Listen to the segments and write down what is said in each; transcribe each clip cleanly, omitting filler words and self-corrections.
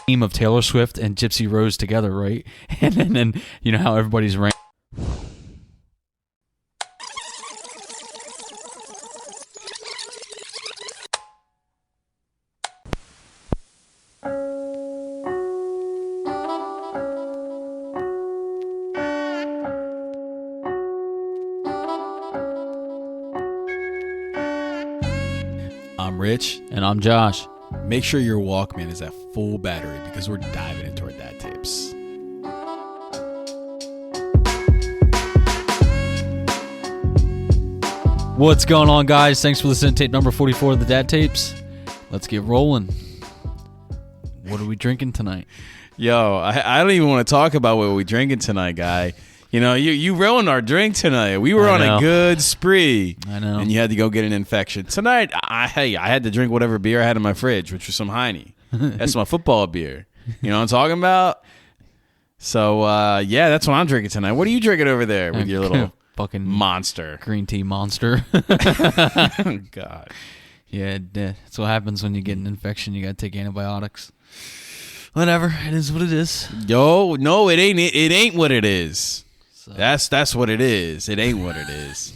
theme of Taylor Swift and Gypsy Rose together, right? And then you know how everybody's ranked. I'm Rich. And I'm Josh. Make sure your Walkman is at full battery because we're diving into our dad tapes. What's going on, guys? Thanks for listening to tape number 44 of the Dad Tapes. Let's get rolling. What are we drinking tonight? Yo, I don't even want to talk about what we're drinking tonight, guy. You know, you ruined our drink tonight. We were on a good spree. I know. And you had to go get an infection. Tonight, I had to drink whatever beer I had in my fridge, which was some Heineken. That's my football beer. You know what I'm talking about? So, yeah, that's what I'm drinking tonight. What are you drinking over there with your little fucking monster? Green tea monster. God. Yeah, that's what happens when you get an infection. You got to take antibiotics. Whatever. It is what it is. Yo, no, it ain't. It ain't what it is. So. That's what it is. It ain't what it is.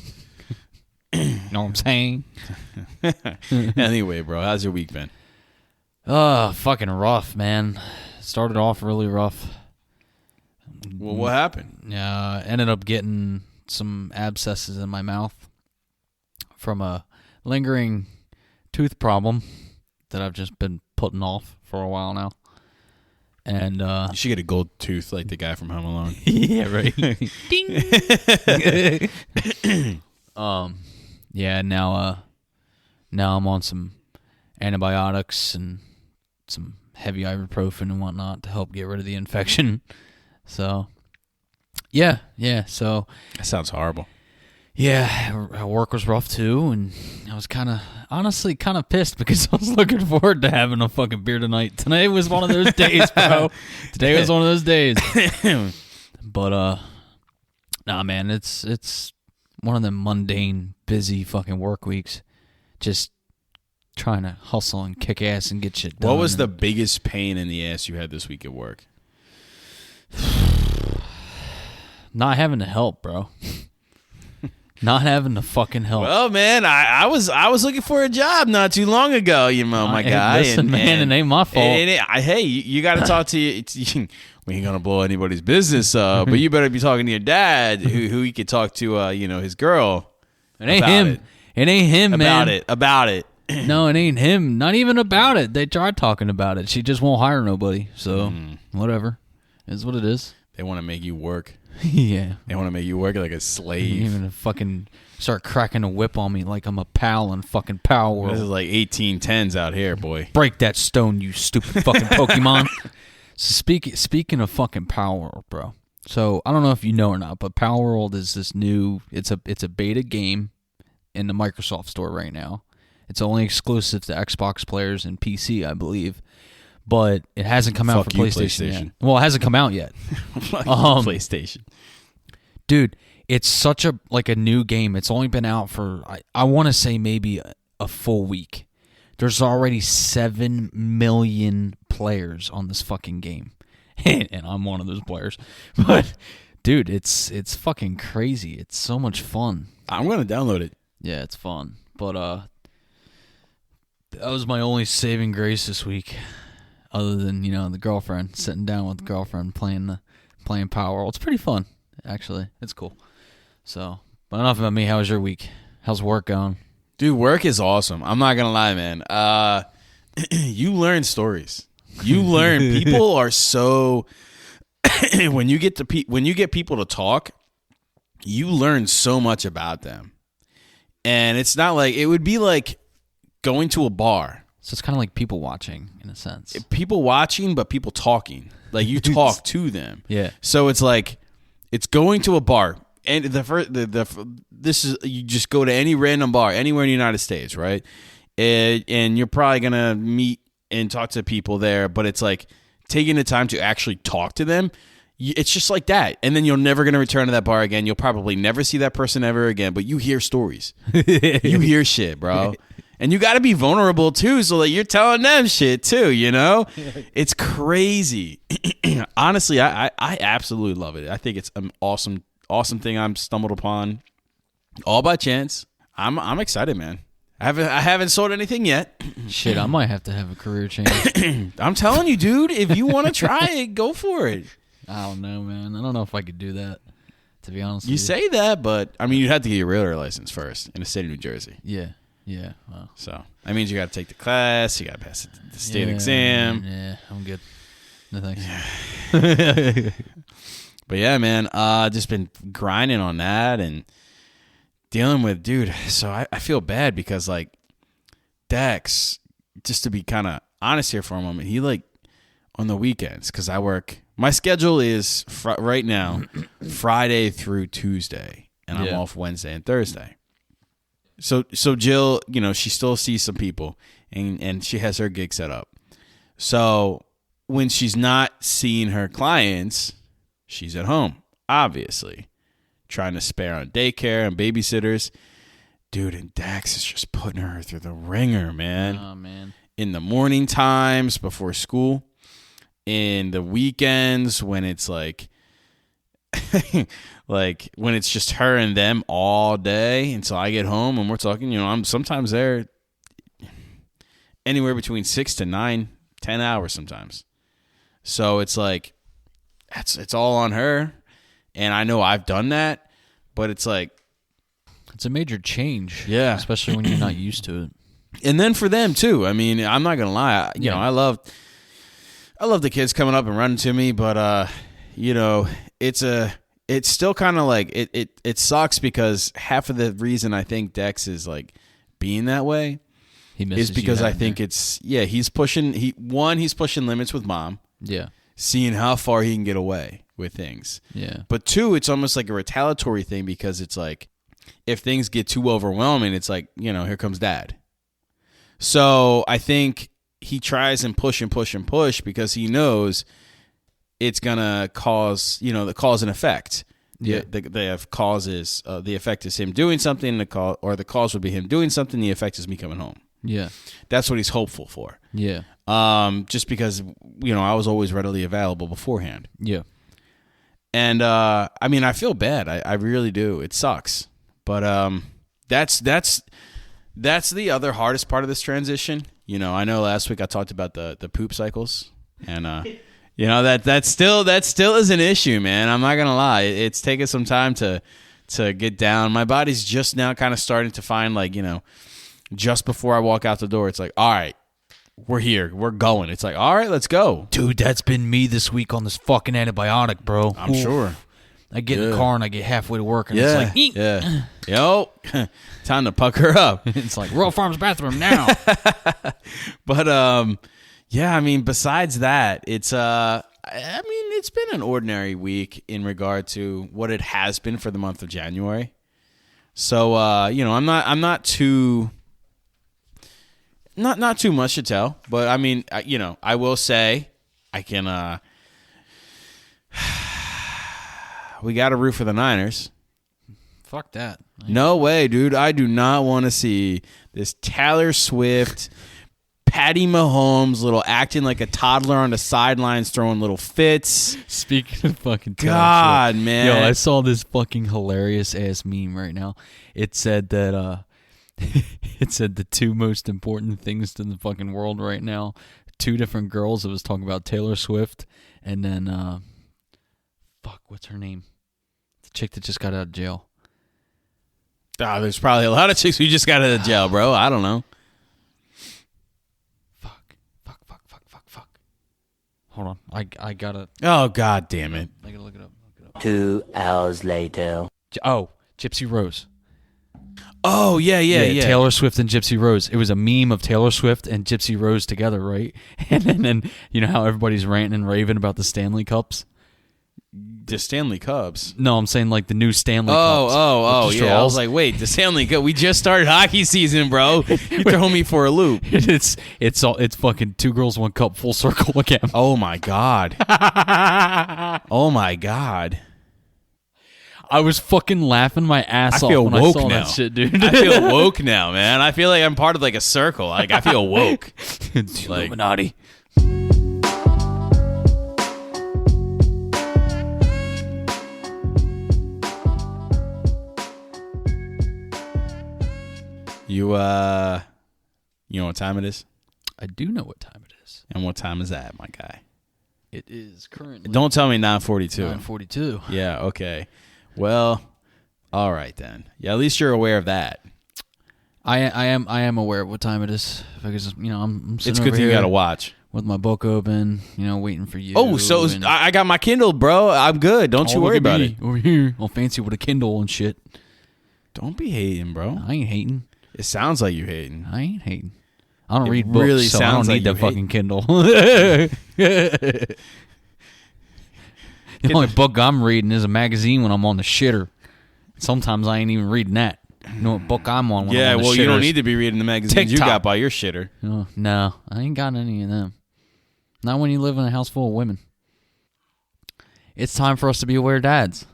Know what I'm saying? Anyway, bro, how's your week been? Fucking rough, man. Started off really rough. Well, what happened? Ended up getting some abscesses in my mouth from a lingering tooth problem that I've just been putting off for a while now. And you should get a gold tooth like the guy from Home Alone. Yeah, right. Ding. Yeah, now I'm on some antibiotics and some heavy ibuprofen and whatnot to help get rid of the infection. So, yeah. So That sounds horrible. Yeah, work was rough too, and I was honestly kind of pissed because I was looking forward to having a fucking beer tonight. Today was one of those days, bro. Today was one of those days. But nah, man, it's one of them mundane, busy fucking work weeks. Just trying to hustle and kick ass and get shit done. What was the biggest pain in the ass you had this week at work? Not having to help, bro. Not having to fucking help. Well, man, I was looking for a job not too long ago, you know, my guy. Listen, man, it ain't my fault. Hey, you got to talk to you. We ain't gonna blow anybody's business up, but you better be talking to your dad, who he could talk to, his girl. It ain't him. It ain't him, man. About it. No, it ain't him. Not even about it. They tried talking about it. She just won't hire nobody. So whatever, is what it is. They want to make you work. Yeah. They want to make you work like a slave. Even fucking start cracking a whip on me like I'm a pal in fucking Power World. This is like 1810s out here, boy. Break that stone, you stupid fucking Pokemon. So speaking of fucking Power World, bro. So I don't know if you know or not, but Power World is this new. It's a beta game in the Microsoft Store right now. It's only exclusive to Xbox players and PC, I believe. But it hasn't come out for PlayStation yet. Well, it hasn't come out yet. PlayStation. Dude, it's such a new game. It's only been out for, I want to say maybe a full week. There's already 7 million players on this fucking game. And I'm one of those players. But, dude, it's fucking crazy. It's so much fun. I'm going to download it. Yeah, it's fun. But that was my only saving grace this week. Other than, the girlfriend, sitting down with the girlfriend playing Power World. It's pretty fun, actually. It's cool. So, but enough about me. How was your week? How's work going? Dude, work is awesome. I'm not going to lie, man. You learn stories. You learn. People are so... when you get people to talk, you learn so much about them. And it's not like... It would be like going to a bar. So it's kind of like people watching in a sense. People watching, but people talking. Like you talk to them. Yeah. So it's like it's going to a bar, and this is you just go to any random bar anywhere in the United States, right? And you're probably gonna meet and talk to people there, but it's like taking the time to actually talk to them. It's just like that, and then you're never gonna return to that bar again. You'll probably never see that person ever again. But you hear stories, you hear shit, bro. And you got to be vulnerable too, so that you're telling them shit too, you know? It's crazy. Honestly, I absolutely love it. I think it's an awesome thing I'm stumbled upon all by chance. I'm excited, man. I haven't sold anything yet. Shit, I might have to have a career change. I'm telling you, dude, if you want to try it, go for it. I don't know, man. I don't know if I could do that, to be honest You with say that, but I mean, you'd have to get your realtor license first in the state of New Jersey. Yeah. Well. So that means you got to take the class, you got to pass the state exam. Yeah, I'm good. No thanks. But yeah, man, just been grinding on that and dealing with, dude. So I feel bad because like Dex, just to be kind of honest here for a moment, he like on the weekends, because I work, my schedule is right now Friday through Tuesday, and I'm off Wednesday and Thursday. So Jill, you know, she still sees some people, and she has her gig set up. So when she's not seeing her clients, she's at home, obviously, trying to spare on daycare and babysitters. Dude, and Dax is just putting her through the ringer, man. Oh, man. In the morning times before school, in the weekends when it's like like when it's just her and them all day until I get home and we're talking, you know, I'm sometimes there anywhere between 6 to 9, 10 hours sometimes. So it's like it's all on her, and I know I've done that, but it's like it's a major change. Yeah. Especially when you're not used to it. And then for them too. I mean, I'm not gonna lie. You know, I love the kids coming up and running to me, but you know, it's still kind of like it sucks because half of the reason I think Dex is like being that way is because I think he's pushing limits with mom. Yeah. Seeing how far he can get away with things. Yeah. But two, it's almost like a retaliatory thing because it's like if things get too overwhelming, it's like, you know, here comes dad. So I think he tries and push because he knows it's gonna cause, you know, the cause and effect. Yeah. The cause is the effect is him doing something. The cause would be him doing something. The effect is me coming home. Yeah. That's what he's hopeful for. Yeah. Just because, you know, I was always readily available beforehand. Yeah. And I mean, I feel bad. I really do. It sucks. But that's the other hardest part of this transition. You know, I know last week I talked about the poop cycles, and you know that still is an issue, man. I'm not gonna lie. It's taken some time to get down. My body's just now kind of starting to find, like, you know, just before I walk out the door, it's like, all right, we're here, we're going. It's like, all right, let's go. Dude, that's been me this week on this fucking antibiotic, bro. I'm sure. I get in the car and I get halfway to work and it's like, eek. Yeah. Yo, time to pucker up. It's like Royal Farms bathroom now. But yeah, I mean, besides that, it's I mean, it's been an ordinary week in regard to what it has been for the month of January. So you know, I'm not too much to tell, but I mean, you know, I will say I can we got to root for the Niners. Fuck that. No way, dude. I do not want to see this Taylor Swift, Patty Mahomes, little acting like a toddler on the sidelines, throwing little fits. Speaking of fucking Taylor God, Swift, man. Yo, I saw this fucking hilarious ass meme right now. It said that it said the two most important things to the fucking world right now. Two different girls. It was talking about Taylor Swift and then fuck, what's her name? The chick that just got out of jail. Oh, there's probably a lot of chicks who just got out of jail, bro. I don't know. Fuck. Hold on. I gotta. Oh, God damn it. I gotta look it up. 2 hours later. Gypsy Rose. Oh, yeah. Taylor Swift and Gypsy Rose. It was a meme of Taylor Swift and Gypsy Rose together, right? And then you know how everybody's ranting and raving about the Stanley Cups? The Stanley Cubs. No, I'm saying like the new Stanley Cups. Oh, yeah. I was like, wait, the Stanley Cup. We just started hockey season, bro. You're throwing me for a loop. It's fucking 2 girls, 1 cup, full circle again. Oh my God. Oh my God. I was fucking laughing my ass I off feel when I woke saw now. that shit, dude. I feel woke now, man. I feel like I'm part of like a circle. Like I feel woke. It's like- Illuminati. You know what time it is? I do know what time it is. And what time is that, my guy? It is currently Don't tell me 9:42. 9:42. Yeah, okay. Well, all right then. Yeah, at least you're aware of that. I am aware of what time it is because I'm sitting It's over good thing you here got to watch. with my book open, waiting for you. Oh, so and- I got my Kindle, bro. I'm good. Don't you Oh, worry look at about me it. over here, all fancy with a Kindle and shit. Don't be hating, bro. I ain't hating. It sounds like you hating. I ain't hating. I don't It read books, really so I don't sounds need like that you fucking Kindle. The only book I'm reading is a magazine when I'm on the shitter. Sometimes I ain't even reading that. You know what book I'm on when I'm on the Well, you don't shitters? need to be reading the magazines you TikTok. got by your shitter. Oh, no, I ain't got any of them. Not when you live in a house full of women. It's time for us to be aware dads.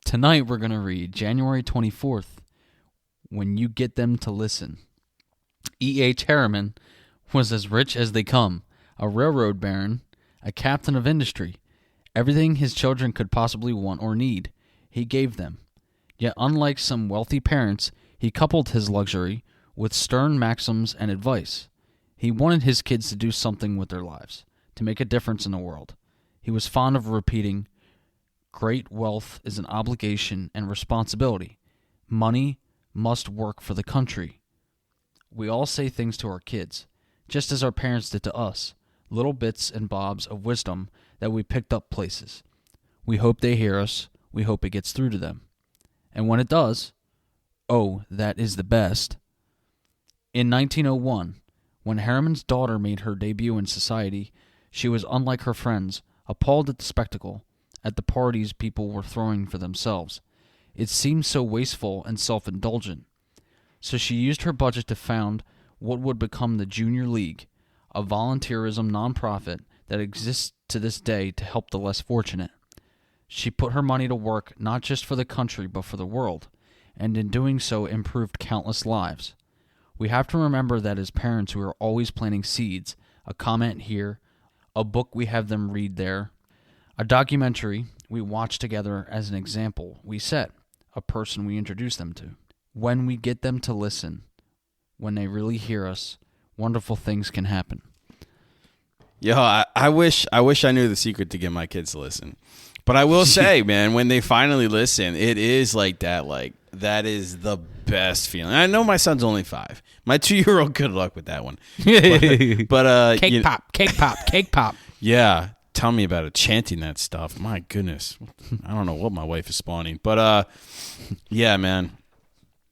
Tonight we're going to read January 24th, When You Get Them to Listen. E.H. Harriman was as rich as they come, a railroad baron, a captain of industry. Everything his children could possibly want or need, he gave them. Yet unlike some wealthy parents, he coupled his luxury with stern maxims and advice. He wanted his kids to do something with their lives, to make a difference in the world. He was fond of repeating, "Great wealth is an obligation and responsibility. Money must work for the country." We all say things to our kids, just as our parents did to us, little bits and bobs of wisdom that we picked up places. We hope they hear us. We hope it gets through to them. And when it does, oh, that is the best. In 1901, when Harriman's daughter made her debut in society, she was unlike her friends, appalled at the spectacle, at the parties people were throwing for themselves. It seemed so wasteful and self-indulgent. So she used her budget to found what would become the Junior League, a volunteerism nonprofit that exists to this day to help the less fortunate. She put her money to work not just for the country but for the world, and in doing so improved countless lives. We have to remember that as parents we are always planting seeds, a comment here, a book we have them read there, a documentary we watch together as an example we set, a person we introduce them to. When we get them to listen, when they really hear us, wonderful things can happen. Yo, I wish I knew the secret to get my kids to listen. But I will say, man, when they finally listen, it is like that. Like, that is the best feeling. I know my son's only 5. My 2-year-old, good luck with that one. But Cake pop, cake pop, cake pop. yeah, tell me about it. Chanting that stuff. My goodness. I don't know what my wife is spawning. But yeah, man.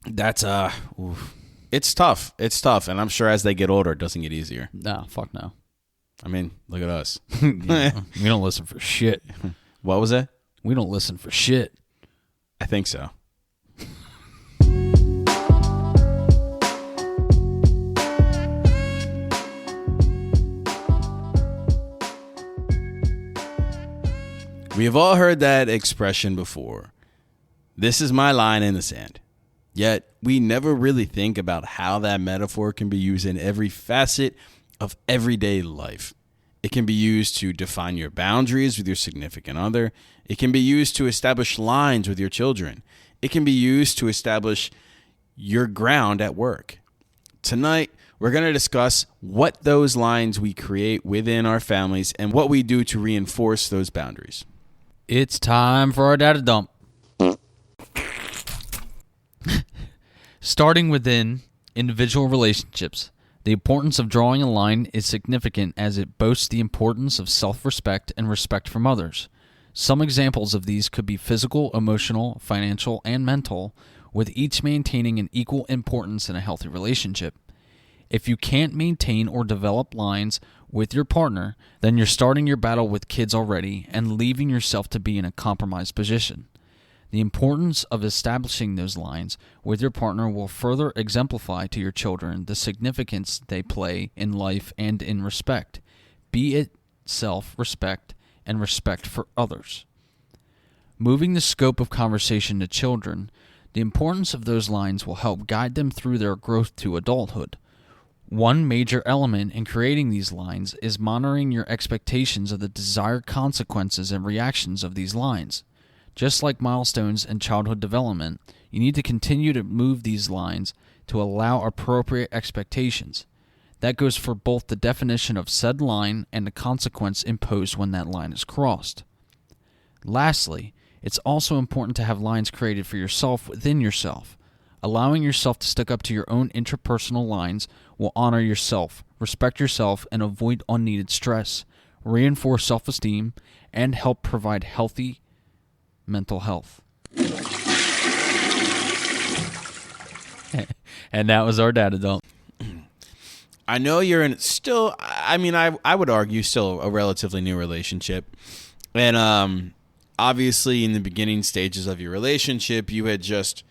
That's oof. It's tough. It's tough. And I'm sure as they get older, it doesn't get easier. No, fuck no. I mean, look at us. Yeah, we don't listen for shit. What was that? We don't listen for shit. I think so. We have all heard that expression before. This is my line in the sand. Yet, we never really think about how that metaphor can be used in every facet of everyday life. It can be used to define your boundaries with your significant other. It can be used to establish lines with your children. It can be used to establish your ground at work. Tonight, we're going to discuss what those lines we create within our families and what we do to reinforce those boundaries. It's time for our data dump. Starting within individual relationships, the importance of drawing a line is significant as it boasts the importance of self-respect and respect from others. Some examples of these could be physical, emotional, financial, and mental, with each maintaining an equal importance in a healthy relationship. If you can't maintain or develop lines with your partner, then you're starting your battle with kids already and leaving yourself to be in a compromised position. The importance of establishing those lines with your partner will further exemplify to your children the significance they play in life and in respect, be it self-respect and respect for others. Moving the scope of conversation to children, the importance of those lines will help guide them through their growth to adulthood. One major element in creating these lines is monitoring your expectations of the desired consequences and reactions of these lines. Just like milestones in childhood development, you need to continue to move these lines to allow appropriate expectations. That goes for both the definition of said line and the consequence imposed when that line is crossed. Lastly, it's also important to have lines created for yourself within yourself. Allowing yourself to stick up to your own interpersonal lines will honor yourself, respect yourself, and avoid unneeded stress, reinforce self-esteem, and help provide healthy mental health. And that was our data dump. I know you're in still, I mean, I would argue still a relatively new relationship. And obviously in the beginning stages of your relationship, you had just,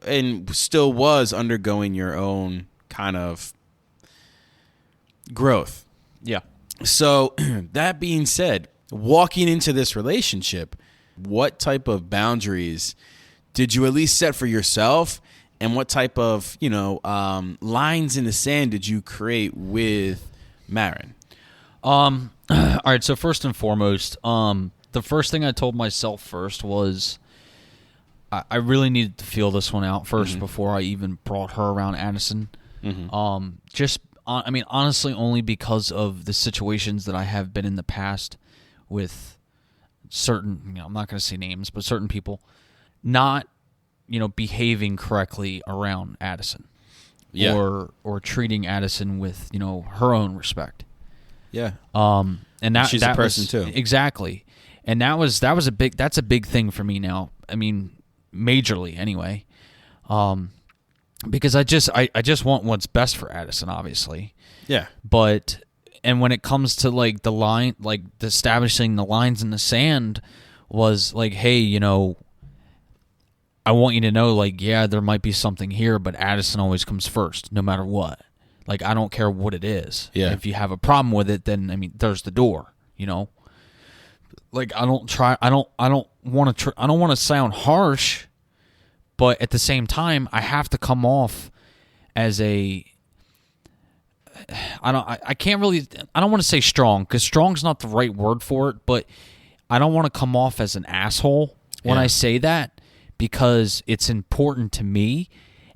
and still was undergoing your own kind of growth. Yeah. So that being said, walking into this relationship, what type of boundaries did you at least set for yourself? And what type of, lines in the sand did you create with Marin? All right, so first and foremost, the first thing I told myself first was I really needed to feel this one out first before I even brought her around Addison. Honestly, only because of the situations that I have been in the past with certain, I'm not going to say names, but certain people not, behaving correctly around Addison. Yeah. Or treating Addison with, her own respect. Yeah. And that she's that a person was, too. Exactly. And that's a big thing for me now. I mean, majorly anyway. Because I just want what's best for Addison, obviously. Yeah. But and when it comes to like the line, like establishing the lines in the sand was like, hey, I want you to know, like, yeah, there might be something here, but Addison always comes first, no matter what. Like, I don't care what it is. Yeah. If you have a problem with it, then there's the door. Like, I don't want to sound harsh, but at the same time, I have to come off as I don't want to say strong, because strong's not the right word for it, but I don't want to come off as an asshole when I say that, because it's important to me.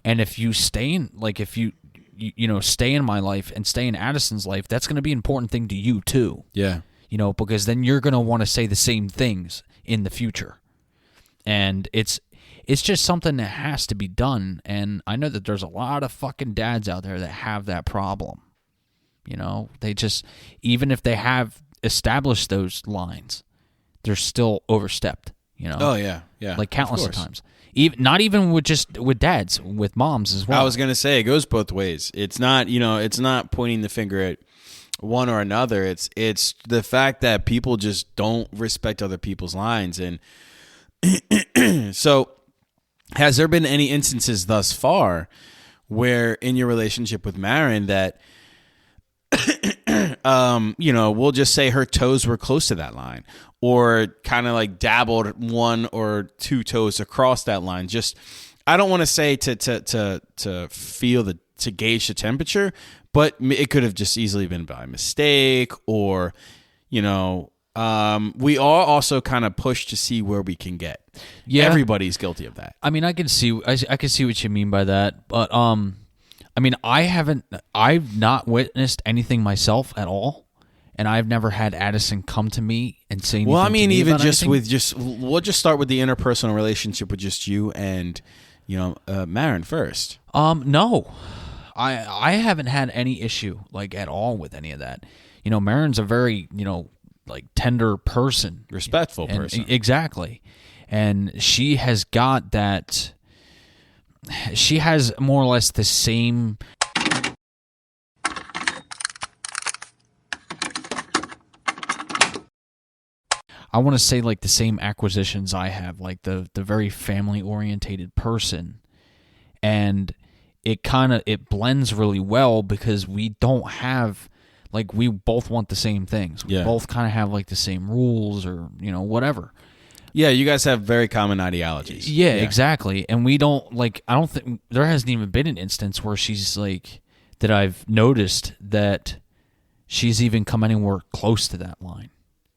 And if you stay in, like, if you stay in my life and stay in Addison's life, that's going to be an important thing to you too. Yeah. Because then you're going to want to say the same things in the future. And it's just something that has to be done. And I know that there's a lot of fucking dads out there that have that problem. They just, even if they have established those lines, they're still overstepped. Oh yeah, yeah. Like countless of times. Not even with dads, with moms as well. I was gonna say it goes both ways. It's not it's not pointing the finger at one or another. It's the fact that people just don't respect other people's lines. And so, has there been any instances thus far where in your relationship with Marin that we'll just say her toes were close to that line, or kind of like dabbled one or two toes across that line? Just, I don't want to say to feel to gauge the temperature, but it could have just easily been by mistake, or we are also kind of pushed to see where we can get. Yeah, everybody's guilty of that. I mean, I can see what you mean by that, but I've not witnessed anything myself at all. And I've never had Addison come to me and say anything. Well, I mean, to me even about just anything. we'll just start with the interpersonal relationship with just you and Marin first. No, I haven't had any issue like at all with any of that. Marin's a very like tender person, respectful person, exactly, and she has got that. She has more or less the same. I want to say like the same acquisitions I have, like the very family orientated person, and it blends really well because we don't have, like, we both want the same things. We both kind of have like the same rules or whatever. Yeah, you guys have very common ideologies. Yeah, exactly. And we don't like. I don't think there hasn't even been an instance where she's like that. I've noticed that she's even come anywhere close to that line.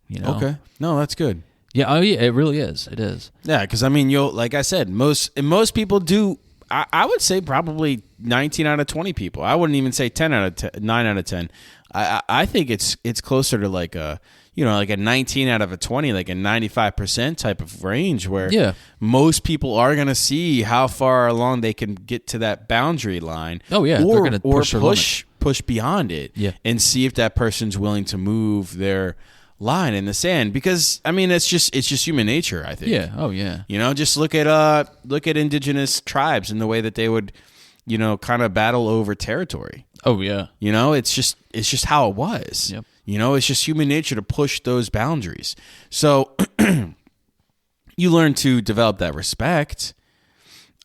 You know? Okay. No, that's good. Yeah. Oh, yeah. It really is. It is. Yeah, because I mean, like I said, most people do. I would say probably 19 out of 20 people. I wouldn't even say 10 out of 10, 9 out of 10. I think it's closer to like a like a 19 out of a 20, like a 95% type of range where most people are going to see how far along they can get to that boundary line. Oh yeah, or they're gonna push beyond it and see if that person's willing to move their line in the sand, because I mean it's just human nature, I think. Yeah. Oh yeah. Just look at indigenous tribes and the way that they would kind of battle over territory. Oh yeah. It's just how it was. Yep. It's just human nature to push those boundaries. So you learn to develop that respect.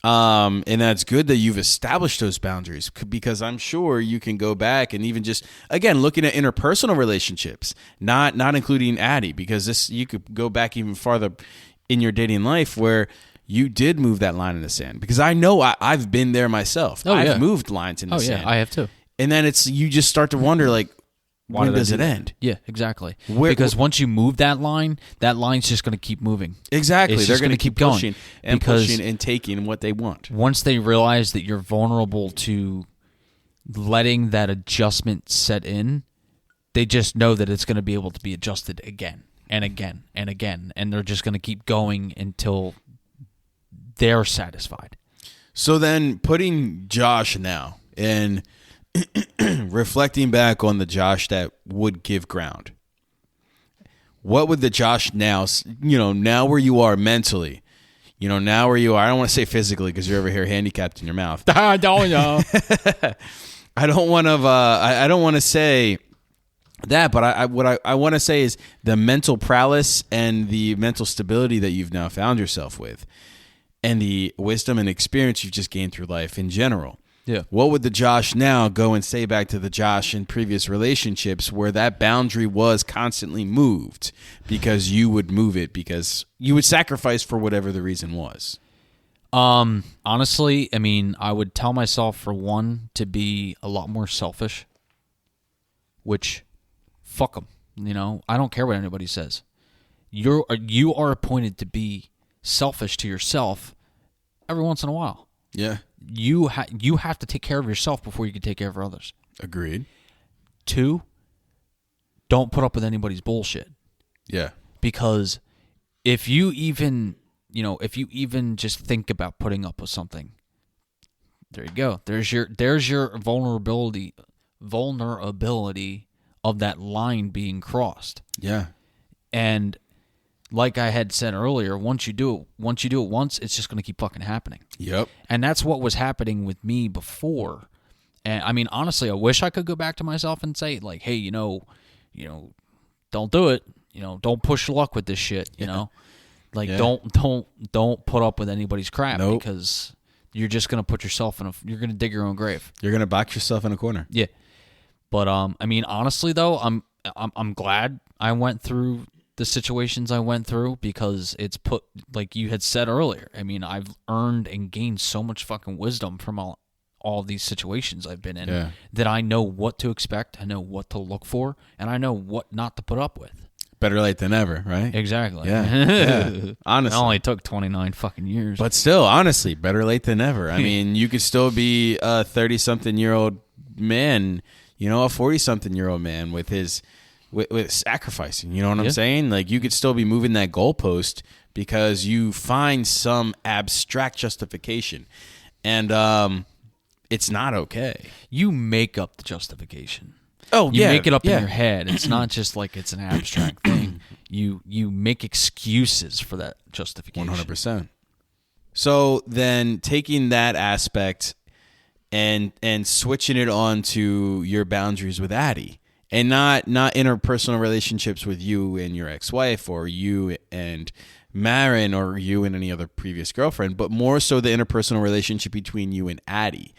And that's good that you've established those boundaries, because I'm sure you can go back and even just, again, looking at interpersonal relationships, not including Addie, because you could go back even farther in your dating life where you did move that line in the sand, because I know I've been there myself. I've moved lines in the sand. Yeah, I have too. And then you just start to wonder, like, when does it end? Yeah, exactly. Because once you move that line's just going to keep moving. Exactly. They're going to keep pushing going pushing and taking what they want. Once they realize that you're vulnerable to letting that adjustment set in, they just know that it's going to be able to be adjusted again and again and again, and they're just going to keep going until they're satisfied. So then, putting Josh now and reflecting back on the Josh that would give ground, what would the Josh now, now where you are mentally, now where you are, I don't want to say physically because you're over here handicapped in your mouth. I don't know. I don't want to say that, but what I want to say is the mental prowess and the mental stability that you've now found yourself with, and the wisdom and experience you've just gained through life in general. Yeah. What would the Josh now go and say back to the Josh in previous relationships where that boundary was constantly moved because you would move it, because you would sacrifice for whatever the reason was? Honestly, I mean, I would tell myself, for one, to be a lot more selfish, which, fuck them. I don't care what anybody says. You are appointed to be selfish to yourself every once in a while. Yeah. You have to take care of yourself before you can take care of others. Agreed. 2, don't put up with anybody's bullshit. Yeah. Because if you even just think about putting up with something, there you go. There's your vulnerability of that line being crossed. Yeah. And like I had said earlier, once you do it once, it's just going to keep fucking happening. Yep. And that's what was happening with me before. And I mean, honestly, I wish I could go back to myself and say, like, hey, don't do it. Don't push luck with this shit. Like, don't put up with anybody's crap. Nope. Because you're just going to put yourself you're going to dig your own grave. You're going to box yourself in a corner. Yeah. But I mean, honestly though, I'm glad I went through the situations I went through, because it's put, like you had said earlier, I mean, I've earned and gained so much fucking wisdom from all these situations I've been in, that I know what to expect, I know what to look for, and I know what not to put up with. Better late than never, right? Exactly. Yeah. Honestly. It only took 29 fucking years. But still, honestly, better late than never. I mean, you could still be a 30-something-year-old man, a 40-something-year-old man with sacrificing, you know what I'm saying? Like, you could still be moving that goalpost because you find some abstract justification, and it's not okay. You make up the justification. Oh, you make it up in your head. It's not just like it's an abstract thing. You make excuses for that justification. 100%. So then, taking that aspect and switching it on to your boundaries with Addie. And not interpersonal relationships with you and your ex-wife, or you and Marin, or you and any other previous girlfriend, but more so the interpersonal relationship between you and Addie.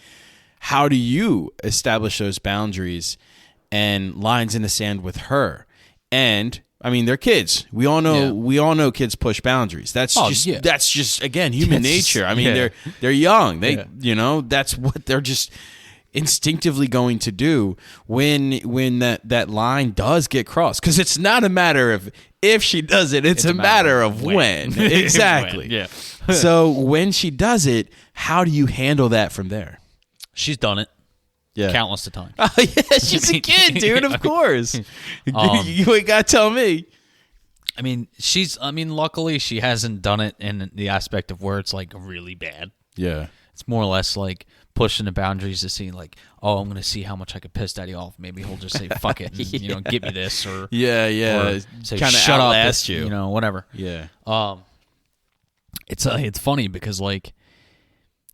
How do you establish those boundaries and lines in the sand with her? And I mean, they're kids. We all know. Yeah. We all know kids push boundaries. That's just again human nature. I mean, they're young. They that's what they're just instinctively going to do when that line does get crossed, because it's not a matter of if she does it, it's a matter of when. Exactly. Yeah. So when she does it, how do you handle that from there? She's done it. Yeah. Countless of times. Oh yeah, she's a kid, dude. Of course. You ain't got to tell me. I mean, luckily she hasn't done it in the aspect of where it's like really bad. Yeah. It's more or less like pushing the boundaries to see like, oh, I'm going to see how much I could piss Daddy off. Maybe he'll just say, fuck it, and, get me this, or or say, kind of shut up, outlast you. Whatever. Yeah. It's funny because like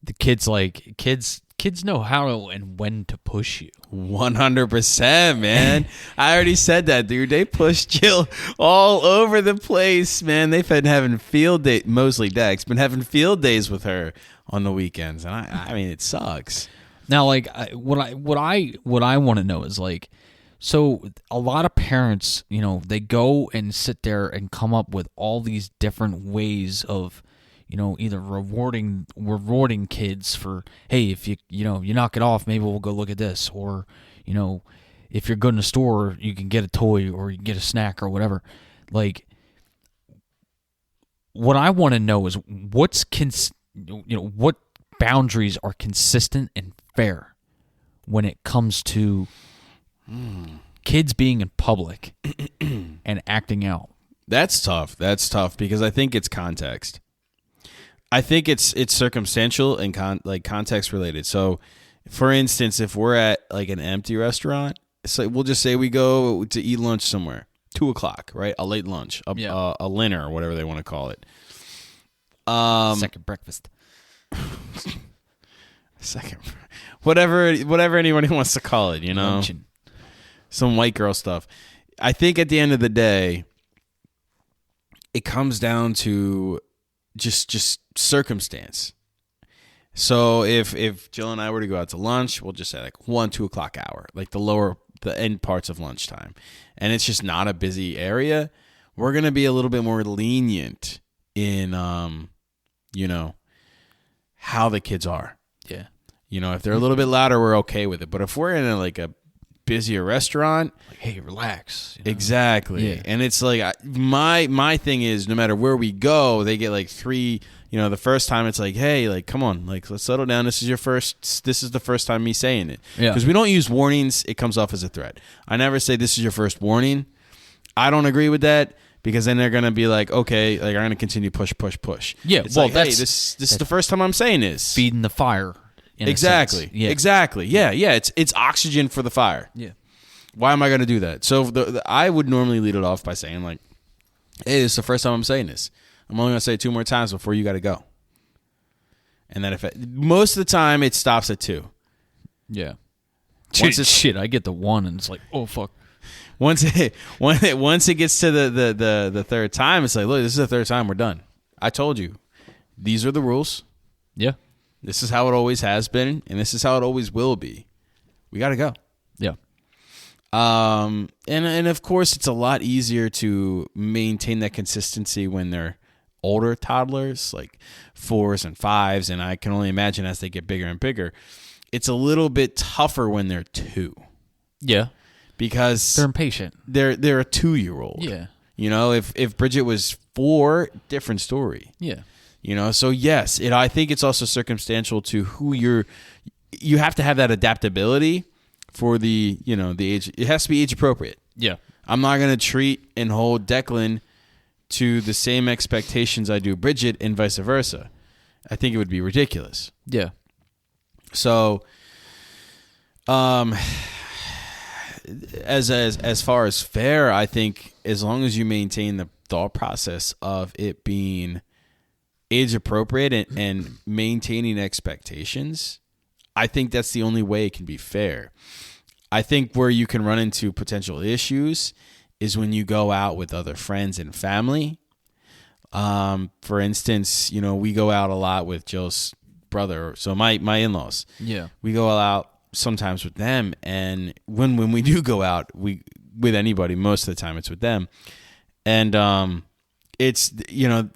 the kids know how and when to push you. 100%, man. I already said that, dude. They push Jill all over the place, man. They've been having field day, mostly Dex, been having field days with her on the weekends, and I mean, it sucks. Now, like, what I want to know is like, so a lot of parents, they go and sit there and come up with all these different ways of, either rewarding kids for, hey, if you knock it off, maybe we'll go look at this, or if you're good in a store, you can get a toy or you can get a snack or whatever. Like, what I want to know is what boundaries are consistent and fair when it comes to kids being in public and acting out. That's tough. That's tough because I think it's context. I think it's circumstantial and context related. So, for instance, if we're at like an empty restaurant, it's like we'll just say we go to eat lunch somewhere, 2:00, right? A late lunch, a dinner, or whatever they want to call it. Second breakfast. Second, whatever anybody wants to call it, Luncheon. Some white girl stuff. I think at the end of the day, it comes down to just circumstance. So if Jill and I were to go out to lunch, we'll just say like 1-2 hour, like the end parts of lunchtime, and it's just not a busy area, we're gonna be a little bit more lenient in how the kids are. Yeah. If they're a little bit louder, we're okay with it. But if we're in a busier restaurant, like, hey, relax. Exactly. Yeah. And it's like my thing is, no matter where we go, they get like 3. The first time it's like, hey, like, come on, like, let's settle down. This is the first time me saying it. Yeah. Because we don't use warnings. It comes off as a threat. I never say this is your first warning. I don't agree with that. Because then they're gonna be like, okay, like I'm gonna continue push. Yeah, it's like, hey, this is the first time I'm saying this. Feeding the fire. Exactly. Yeah. Exactly. Yeah. It's oxygen for the fire. Yeah. Why am I gonna do that? So I would normally lead it off by saying like, hey, this is the first time I'm saying this. I'm only gonna say it 2 more times before you got to go. And then most of the time it stops at 2. Yeah. Shit, I get the 1 and it's like, oh fuck. Once it gets to the third time, it's like, look, this is the third time, we're done. I told you, these are the rules. Yeah, this is how it always has been, and this is how it always will be. We got to go. Yeah. And of course, it's a lot easier to maintain that consistency when they're older toddlers, like 4s and 5s, and I can only imagine as they get bigger and bigger, it's a little bit tougher when they're 2. Yeah. Because they're impatient. They're a 2-year-old. Yeah. If Bridget was 4, different story. Yeah. So yes, I think it's also circumstantial to who you have to have that adaptability for the age. It has to be age appropriate. Yeah. I'm not going to treat and hold Declan to the same expectations I do Bridget and vice versa. I think it would be ridiculous. Yeah. So, as far as fair, I think as long as you maintain the thought process of it being age appropriate and maintaining expectations, I think that's the only way it can be fair. I think where you can run into potential issues is when you go out with other friends and family. For instance, we go out a lot with Jill's brother, so my in-laws. Yeah. We go out sometimes with them, and when we do go out, with anybody, most of the time it's with them. And it's,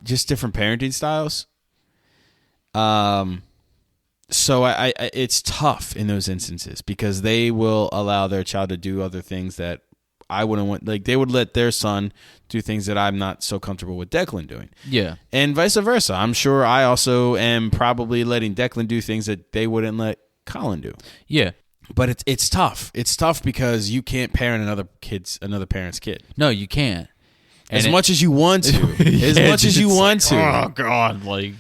just different parenting styles. So I it's tough in those instances because they will allow their child to do other things that I wouldn't want. Like, they would let their son do things that I'm not so comfortable with Declan doing. Yeah. And vice versa. I'm sure I also am probably letting Declan do things that they wouldn't let Colin do. Yeah. But it's tough. It's tough because you can't parent another parent's kid. No, you can't. As much as you want to. As you want to. Oh God, like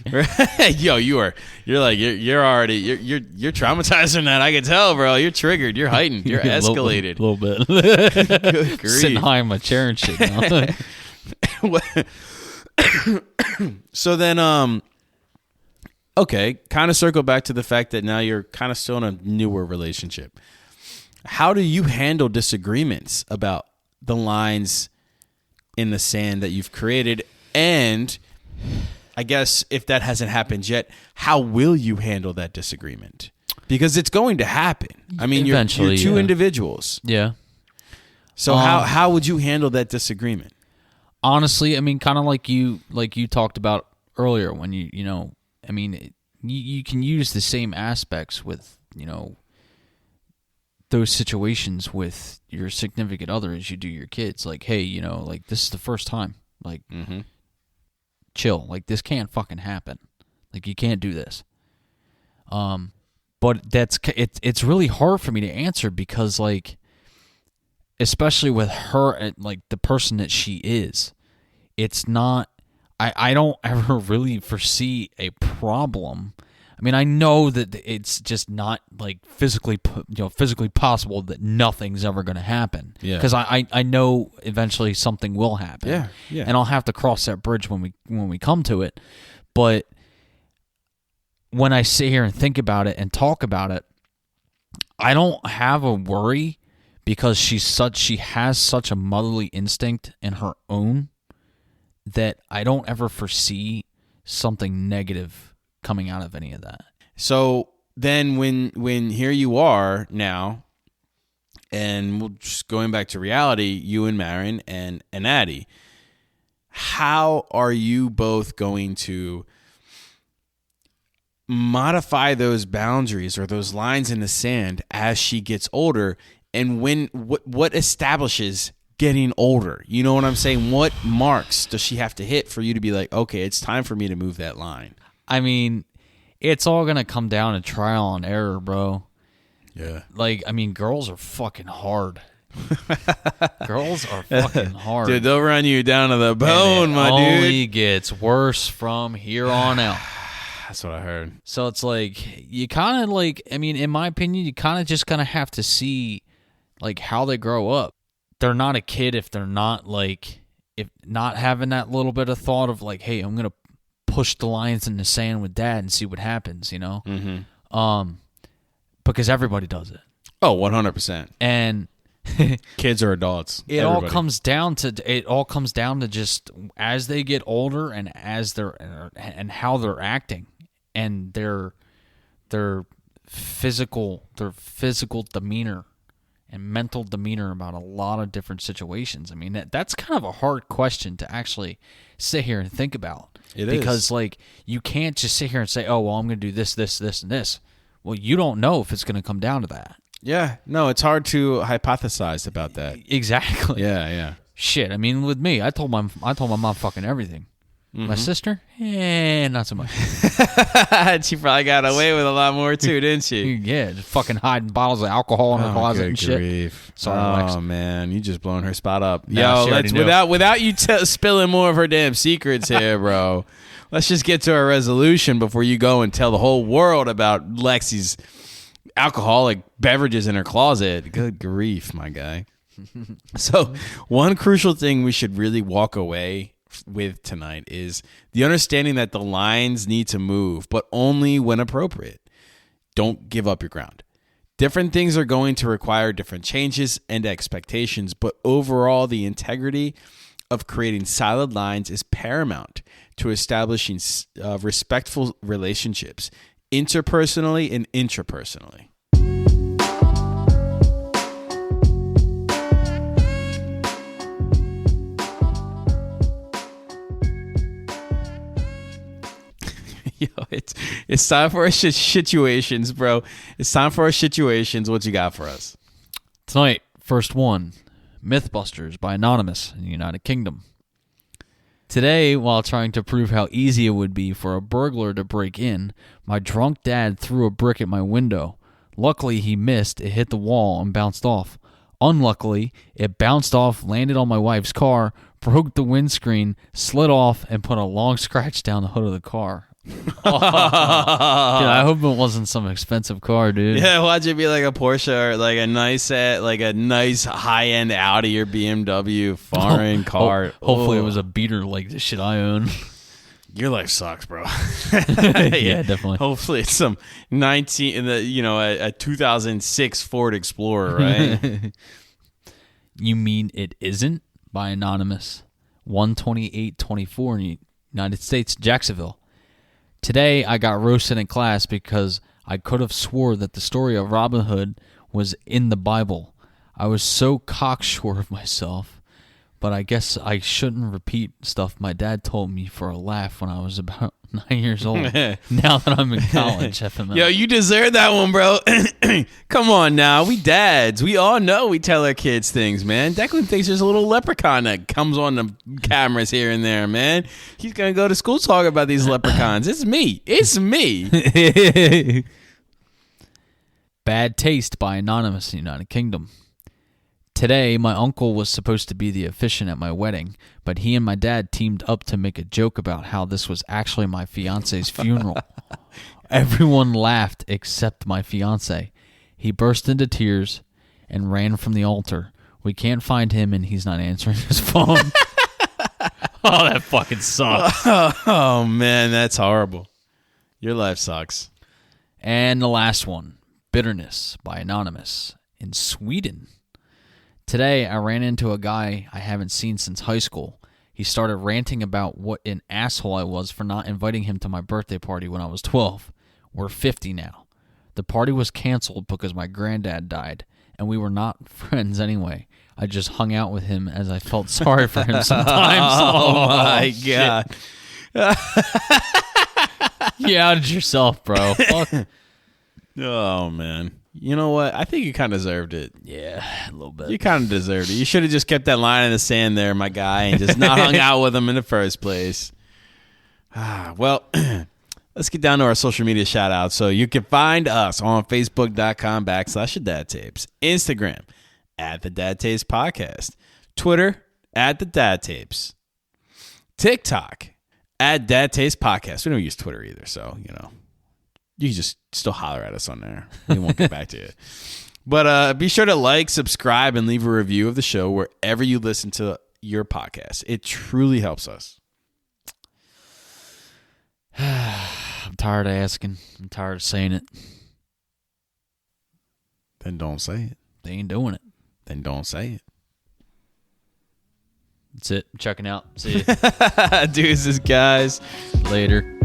yo, you're already you're traumatizing that. I can tell, bro. You're triggered. You're heightened. You're escalated. A little bit. Good grief. Sitting high in my chair and shit. So then, okay, kind of circle back to the fact that now you're kind of still in a newer relationship. How do you handle disagreements about the lines in the sand that you've created? And I guess if that hasn't happened yet, how will you handle that disagreement? Because it's going to happen. I mean, you're two individuals. Yeah. So how would you handle that disagreement? Honestly, I mean, kind of like you talked about earlier when you can use the same aspects with, those situations with your significant other as you do your kids. Like, hey, like, this is the first time. Like, chill. Like, this can't fucking happen. Like, you can't do this. But it's really hard for me to answer because, like, especially with her, like, the person that she is, it's not, I don't ever really foresee a problem. I mean, I know that it's just not, like, physically possible that nothing's ever going to happen. Yeah. Because I know eventually something will happen. Yeah. Yeah. And I'll have to cross that bridge when we come to it. But when I sit here and think about it and talk about it, I don't have a worry because she has such a motherly instinct in her own that I don't ever foresee something negative coming out of any of that. So then when here you are now, and we'll just going back to reality, you and Marin and Addie, how are you both going to modify those boundaries or those lines in the sand as she gets older? And what establishes getting older? You know what I'm saying? What marks does she have to hit for you to be like, okay, it's time for me to move that line? I mean, it's all going to come down to trial and error, bro. Yeah. Like, I mean, girls are fucking hard. Girls are fucking hard. Dude, they'll run you down to the bone, my dude. It only gets worse from here on out. That's what I heard. So it's like, you kind of like, I mean, in my opinion, you kind of just going to have to see, like, how they grow up. They're not a kid if they're not, like, if not having that little bit of thought of, like, hey, I'm going to push the lines in the sand with dad and see what happens, Mm-hmm. Because everybody does it. Oh, 100%. And kids are adults. It all comes down to just as they get older and as and how they're acting and their physical demeanor and mental demeanor about a lot of different situations. I mean, that's kind of a hard question to actually sit here and think about. Because, like, you can't just sit here and say, oh, well, I'm going to do this, this, this, and this. Well, you don't know if it's going to come down to that. Yeah. No, it's hard to hypothesize about that. Exactly. Yeah. Shit. I mean, with me, I told my mom fucking everything. Mm-hmm. My sister? Not so much. She probably got away with a lot more too, didn't she? Yeah, just fucking hiding bottles of alcohol in her closet and shit. Grief. Sorry, Lex. man, you just blown her spot up. No, Yo, without you spilling more of her damn secrets here, bro. Let's just get to a resolution before you go and tell the whole world about Lexi's alcoholic beverages in her closet. Good grief, my guy. So, one crucial thing we should really walk away with tonight is the understanding that the lines need to move, but only when appropriate. Don't give up your ground. Different things are going to require different changes and expectations, but overall, the integrity of creating solid lines is paramount to establishing respectful relationships, interpersonally and intrapersonally. It's time for our situations, bro. It's time for our situations. What you got for us? Tonight, first one, Mythbusters by Anonymous in the United Kingdom. Today, while trying to prove how easy it would be for a burglar to break in, my drunk dad threw a brick at my window. Luckily, he missed. It hit the wall and bounced off. Unluckily, it bounced off, landed on my wife's car, broke the windscreen, slid off, and put a long scratch down the hood of the car. Dude, I hope it wasn't some expensive car, dude. Yeah, watch it be like a Porsche or like a nice high-end Audi or BMW foreign car. Hopefully it was a beater like the shit I own. Your life sucks, bro. Yeah, definitely. Hopefully it's some a 2006 Ford Explorer, right? You mean it isn't? By Anonymous. 12824 in the United States, Jacksonville. Today I got roasted in class because I could have swore that the story of Robin Hood was in the Bible. I was so cocksure of myself, but I guess I shouldn't repeat stuff my dad told me for a laugh when I was about 9 years old. Now that I'm in college, FML. Yo, you deserve that one, bro. Come on now. We dads. We all know we tell our kids things, man. Declan thinks there's a little leprechaun that comes on the cameras here and there, man. He's going to go to school talking about these leprechauns. It's me. It's me. Bad Taste by Anonymous in the United Kingdom. Today, my uncle was supposed to be the officiant at my wedding, but he and my dad teamed up to make a joke about how this was actually my fiance's funeral. Everyone laughed except my fiance. He burst into tears and ran from the altar. We can't find him, and he's not answering his phone. Oh, that fucking sucks. Oh, man, that's horrible. Your life sucks. And the last one, Bitterness by Anonymous in Sweden. Today, I ran into a guy I haven't seen since high school. He started ranting about what an asshole I was for not inviting him to my birthday party when I was 12. We're 50 now. The party was canceled because my granddad died, and we were not friends anyway. I just hung out with him as I felt sorry for him sometimes. Oh my God. You outed yourself, bro. Fuck. Oh, man. You know what? I think you kind of deserved it. Yeah, a little bit. You kind of deserved it. You should have just kept that line in the sand there, my guy, and just not hung out with him in the first place. Well, let's get down to our social media shout out. So you can find us on Facebook.com/TheDadTapes, Instagram @TheDadTapes Podcast, Twitter @TheDadTapes, TikTok @DadTapes Podcast. We don't use Twitter either, so, you can just still holler at us on there. We won't get back to you. But be sure to like, subscribe, and leave a review of the show wherever you listen to your podcast. It truly helps us. I'm tired of asking. I'm tired of saying it. Then don't say it. They ain't doing it. Then don't say it. That's it. I'm checking out. See you. Deuces, guys. Later.